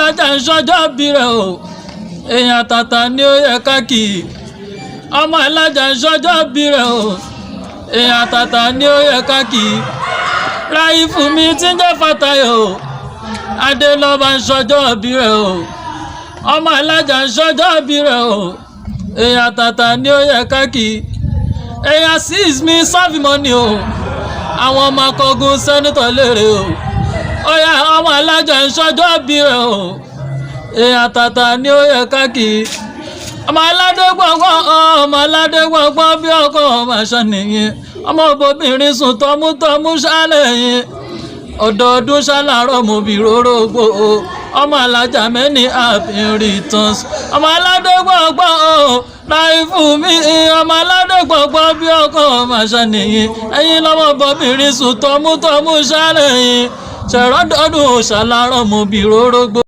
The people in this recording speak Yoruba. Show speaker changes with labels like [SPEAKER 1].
[SPEAKER 1] alájà ń ṣọjọ́ bí rẹ̀ o èèyàn tàtà ni ó yẹ ká kì í ọmọ alájà ń ṣọjọ́ bí rẹ̀ o èèyàn tàtà ni ó yẹ ká kì í ráyí fún mi tí ń jẹ́ Fàtáyọ̀ o Adélọ́ba ń ṣọjọ́ bí rẹ̀ o ọmọ alájà ń ṣọjọ́ bí rẹ̀ o èèyàn tàtà ni ó yẹ ká kì í èèyàn six mi sáfìmọ́ ni o àwọn ọmọ akọgun sẹ́nitọ̀ lérè o ọ̀yà ọmọ alájà ń ṣọjọ́ bí rẹ̀ o èèyàn tàtà ni ó yẹ ká kì í ọmọ aládé gbọ̀ngbọ̀n bí ọkọ̀ ọmọ àṣà nìyẹn ọmọ obìnrin sùn tọmútọmú ṣálẹ̀ yẹn ọdọọdún ṣálàrọ̀ mo bí rórógbó o ọmọ alájà many happy returns ọmọ aládé gbọ̀ngbọ̀n o láì fún mi ọmọ aládé gbọ̀ngbọ̀n bí ọkọ̀ ọmọ àṣà nìyẹn ẹ̀yin lọ́mọ obìnrin sùn tọmútọmú ṣálẹ̀ yẹn ṣẹ̀rọ̀dọ́dún ṣálàrọ̀ mo bí rórógbó.